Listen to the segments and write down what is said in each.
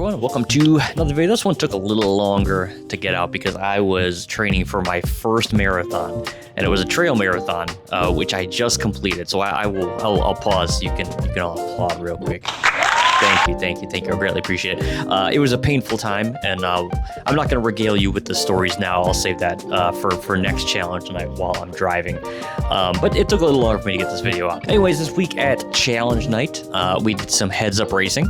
everyone, welcome to another video. This one took a little longer to get out because I was training for my first marathon, and it was a trail marathon, which I just completed. So I'll pause. You can all applaud real quick. Thank you. I greatly appreciate it. It was a painful time, and I'm not going to regale you with the stories now. I'll save that for next challenge night while I'm driving. But it took a little longer for me to get this video out. Anyways, this week at challenge night, we did some heads-up racing,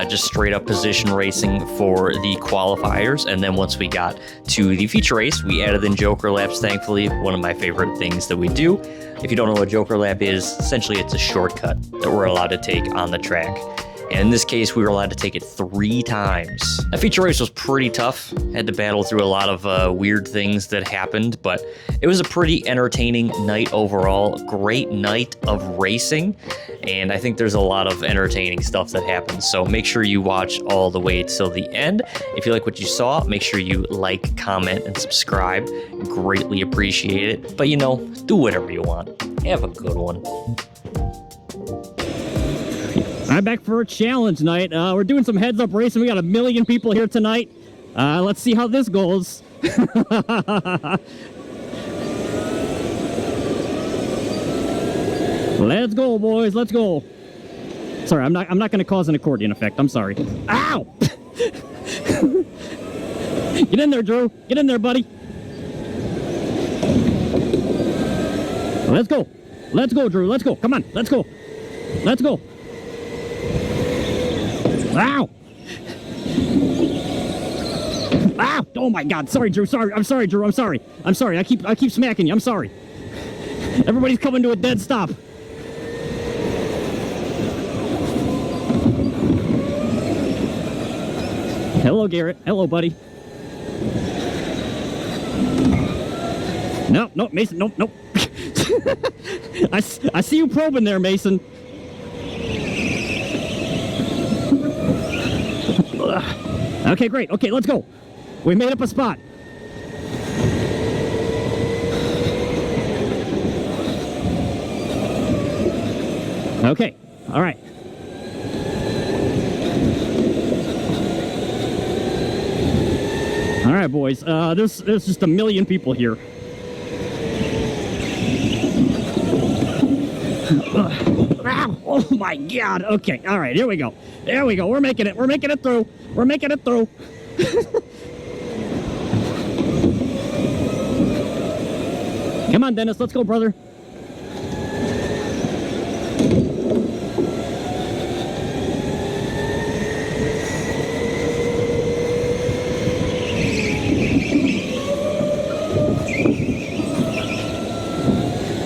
just straight-up position racing for the qualifiers, and then once we got to the feature race, we added in Joker laps, thankfully, one of my favorite things that we do. If you don't know what a Joker lap is, essentially it's a shortcut that we're allowed to take on the track. And in this case, we were allowed to take it 3 times. The feature race was pretty tough. Had to battle through a lot of weird things that happened, but it was a pretty entertaining night overall. Great night of racing, and I think there's a lot of entertaining stuff that happens. So make sure you watch all the way till the end. If you like what you saw, make sure you like, comment, and subscribe. Greatly appreciate it. But do whatever you want. Have a good one. I'm back for a challenge night. We're doing some heads-up racing. We got 1 million people here tonight. Let's see how this goes. Let's go, boys. Let's go. Sorry, I'm not going to cause an accordion effect. I'm sorry. Ow! Get in there, Drew. Get in there, buddy. Let's go. Let's go, Drew. Let's go. Come on. Let's go. Let's go. Ow! Ow! Oh my God! Sorry, Drew. Sorry. I'm sorry, Drew. I'm sorry. I'm sorry. I keep smacking you. I'm sorry. Everybody's coming to a dead stop. Hello, Garrett. Hello, buddy. No, Mason. Nope. I see you probing there, Mason. Okay, great. Okay, let's go. We made up a spot. Okay, all right. All right, boys. There's just 1 million people here. Oh my God. Okay, all right. Here we go. There we go. We're making it. We're making it through. We're making it through. Come on, Dennis. Let's go, brother.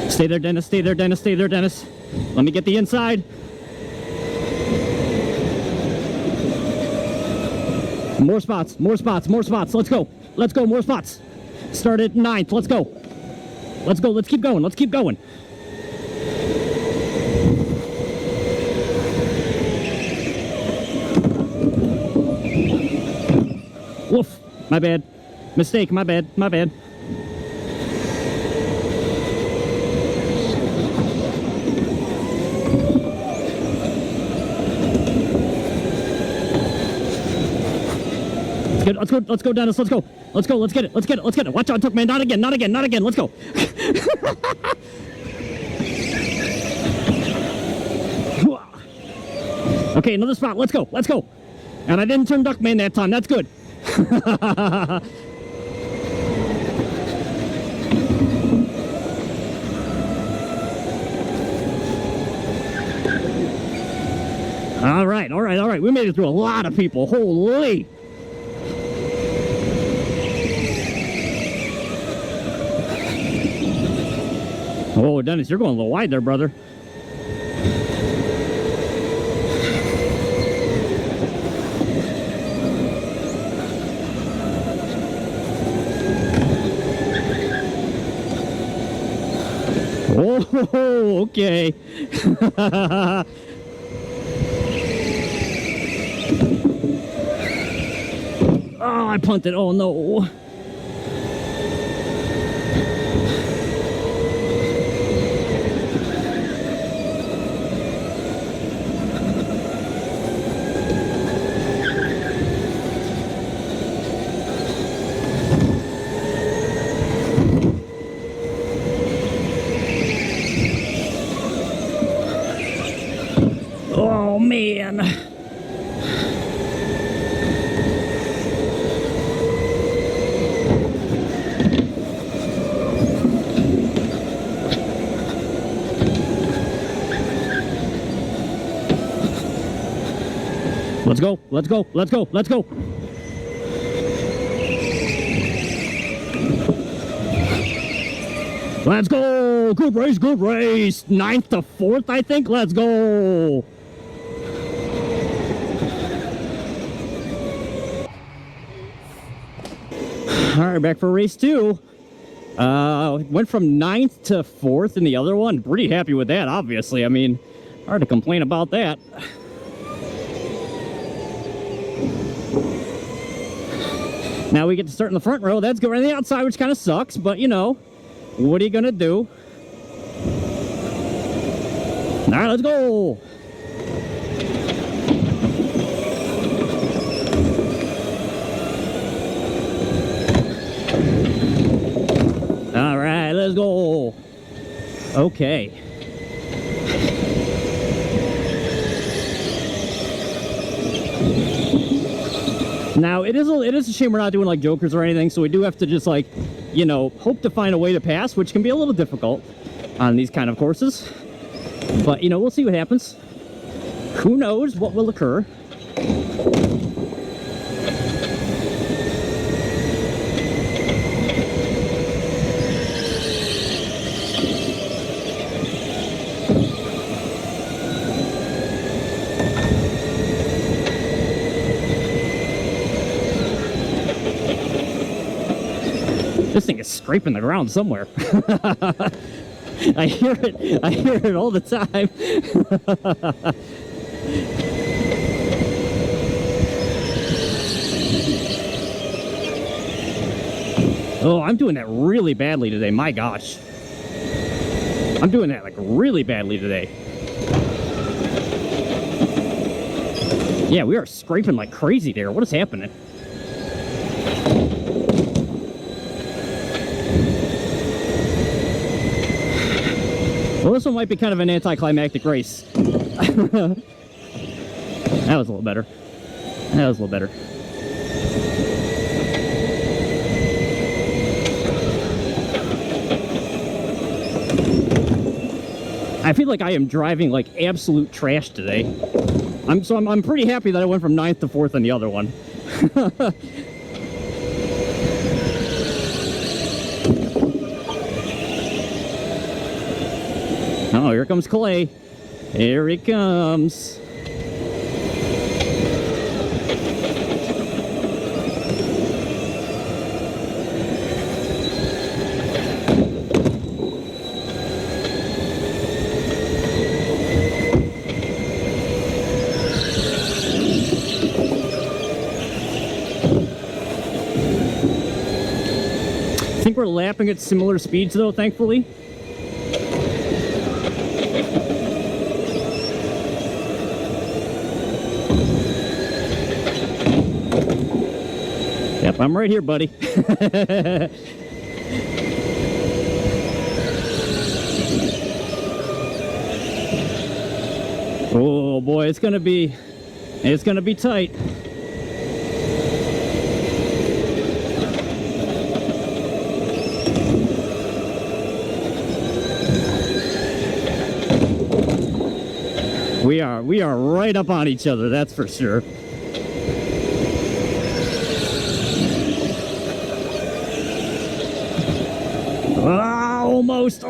Stay there, Dennis. Stay there, Dennis. Stay there, Dennis. Let me get the inside. More spots, more spots, more spots. Let's go. Let's go, more spots. Start at 9th. Let's go. Let's go. Let's keep going. Let's keep going. Woof. My bad. Mistake. My bad. My bad. Let's go, Dennis. Let's go. Let's go. Let's get it. Let's get it. Let's get it. Watch out, Took man. Not again. Not again. Not again. Let's go. Okay, another spot. Let's go. Let's go. And I didn't turn Duckman that time. That's good. All right. All right. All right. We made it through a lot of people. Holy. Oh, Dennis, you're going a little wide there, brother. Oh, okay. Oh, I punted. Oh, no. man. Let's go, let's go, let's go, let's go. Let's go! Good race, good race! 9th to 4th, I think. Let's go! Alright, back for race 2. Went from 9th to 4th in the other one. Pretty happy with that, obviously. I mean, hard to complain about that. Now we get to start in the front row. That's good. Right on the outside, which kind of sucks, but you know, what are you gonna do? All right, let's go. All right, let's go. Okay. Now, it is a shame we're not doing like jokers or anything, so we do have to just like, you know, hope to find a way to pass, which can be a little difficult on these kind of courses. But, you know, we'll see what happens. Who knows what will occur. This thing is scraping the ground somewhere. I hear it all the time. Oh, I'm doing that really badly today, my gosh. I'm doing that like really badly today. Yeah, we are scraping like crazy there. What is happening? Well, this one might be kind of an anticlimactic race. That was a little better. That was a little better. I feel like I am driving like absolute trash today. I'm pretty happy that I went from 9th to 4th on the other one. Oh, here comes Clay. Here he comes. I think we're lapping at similar speeds though, thankfully. Yep, I'm right here, buddy. Oh boy, it's gonna be tight. We are right up on each other, that's for sure. Ah, almost.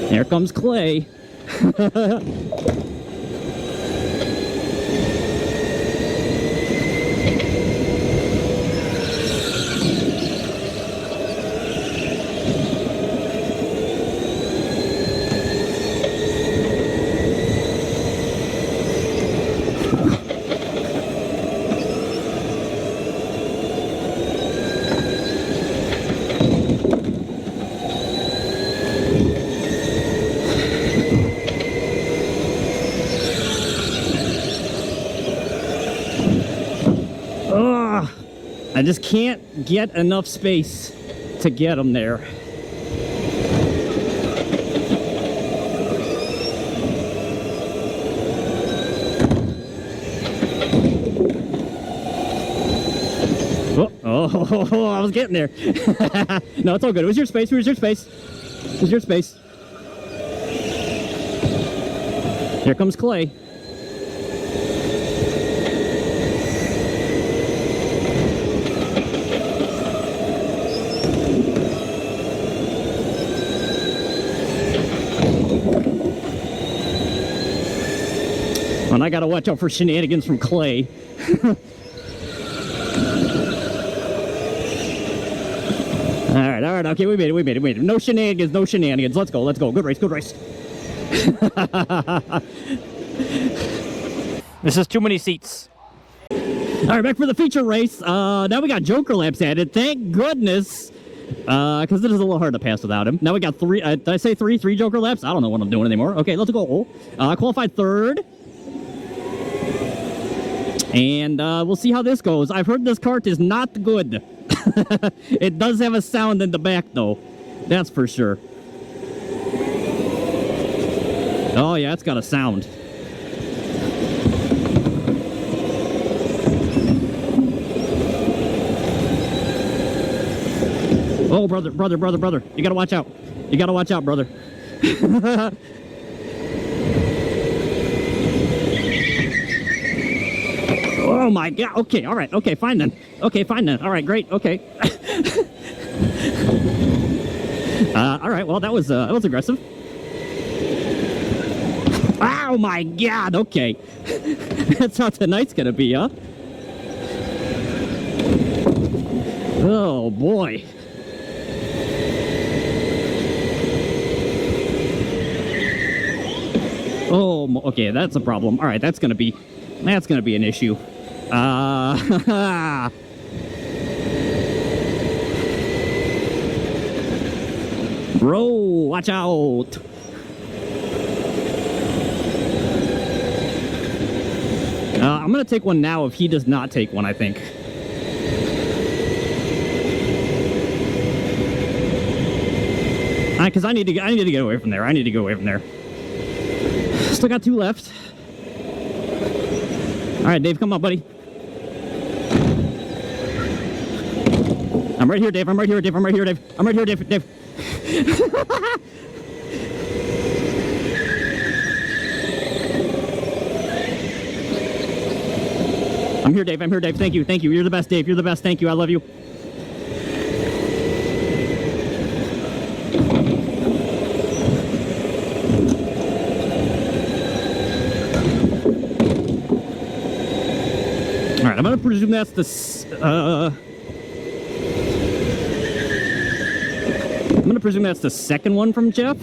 Here comes Clay. I just can't get enough space to get them there. Oh, I was getting there. No, it's all good. It was your space. It was your space. It was your space. Here comes Clay. And I gotta watch out for shenanigans from Clay. All right, okay, we made it. No shenanigans. Let's go. Good race. This is too many seats. All right, back for the feature race. Now we got Joker laps added. Thank goodness. Because it is a little hard to pass without him. Now we got three. Did I say three? 3 Joker laps? I don't know what I'm doing anymore. Okay, let's go. Qualified third. And we'll see how this goes. I've heard this kart is not good. It does have a sound in the back, though. That's for sure. Oh, yeah, it's got a sound. Oh, brother. You gotta watch out. Brother. Oh my God. Okay, all right. Okay, fine then. All right, great. Okay. All right. Well, that was aggressive. Oh my God. Okay. That's how tonight's gonna be, huh? Oh boy. Oh, okay. That's a problem. All right. That's gonna be an issue. Bro, watch out. I'm gonna take one now if he does not take one, I think. Because I need to get away from there. Still got 2 left. All right, Dave, come on, buddy. I'm right here, Dave. Dave. I'm here, Dave. Thank you. You're the best, Dave. Thank you. I love you. All right, I'm gonna presume that's the. I'm gonna presume that's the second one from Jeff.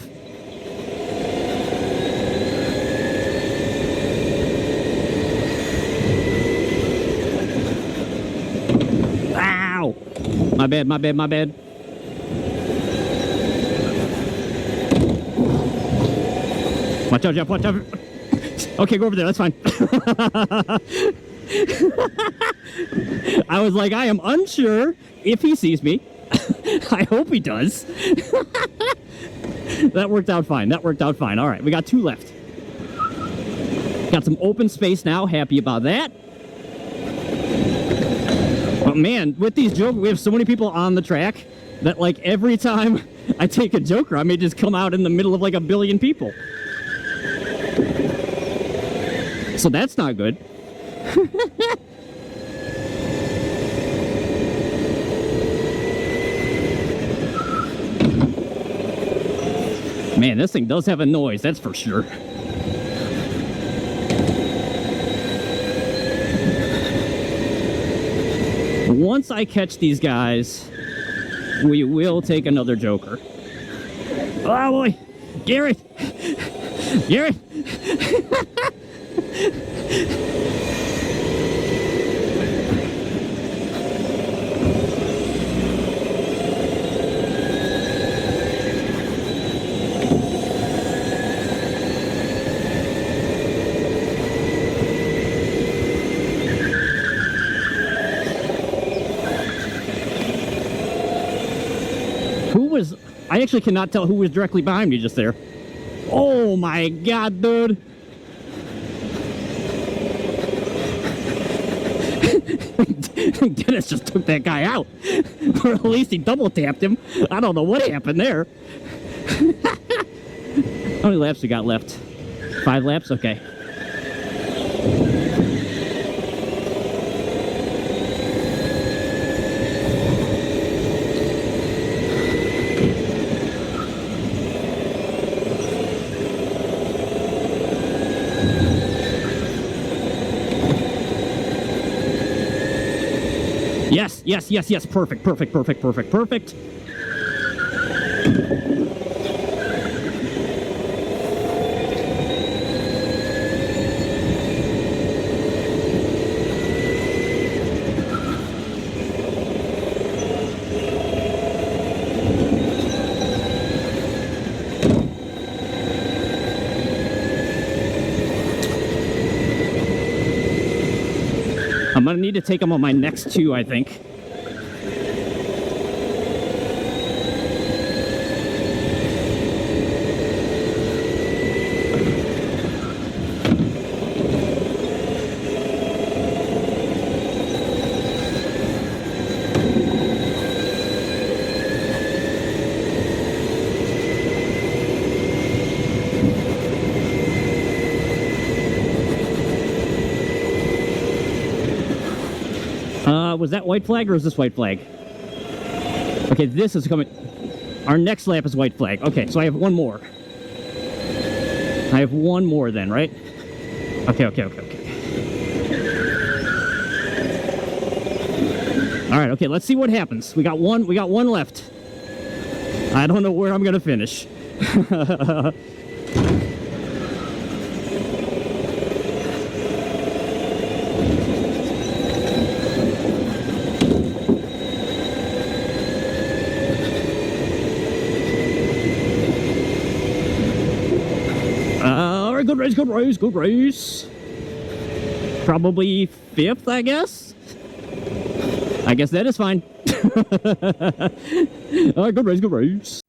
Ow! My bad. Watch out, Jeff. Okay, go over there. That's fine. I was like, I am unsure if he sees me. I hope he does. That worked out fine. All right, we got 2 left. Got some open space now. Happy about that. But man, with these jokers, we have so many people on the track that like every time I take a joker, I may just come out in the middle of like a billion people. So that's not good. Man, this thing does have a noise, that's for sure. Once I catch these guys, we will take another joker. Oh boy! Garrett! I actually cannot tell who was directly behind me just there. Oh my god, dude. Dennis just took that guy out. Or at least he double tapped him. I don't know what happened there. How many laps we got left? 5 laps? Okay. Yes, yes, yes, yes. Perfect, perfect, perfect, perfect, perfect. I'm gonna need to take him on my next 2, I think. Was that white flag or is this white flag? Okay, this is coming. Our next lap is white flag. Okay, so I have one more. I have one more then, right? Okay, okay, okay, okay. All right, okay, let's see what happens. We got one left. I don't know where I'm gonna finish. Good race, good race, good race. Probably 5th, I guess. I guess that is fine. All right, good race, good race.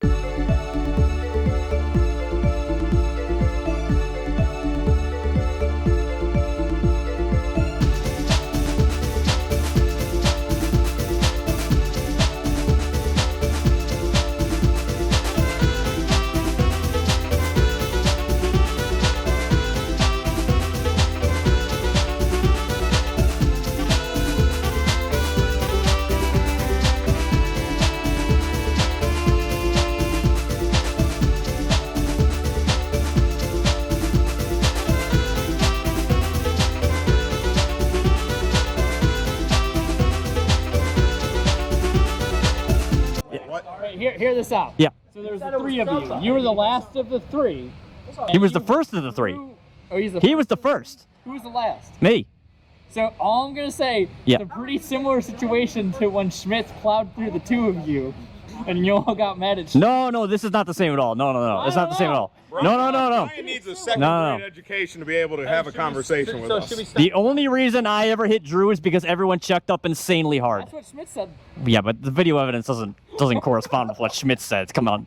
Hear this out. Yeah. So there's the 3 of you. You were the last of the 3. He was the first of the 3. Oh, he's the He was the first. Who was the last? Me. So all I'm gonna say, Yeah. it's a pretty similar situation to when Schmitz plowed through the 2 of you, and you all got mad at Schmitz. No, this is not the same at all. No. It's not the same at all. No. Brian needs a second-grade education to be able to have a conversation with us. The only reason I ever hit Drew is because everyone checked up insanely hard. That's what Schmitz said. Yeah, but the video evidence doesn't correspond with what Schmidt said. Come on.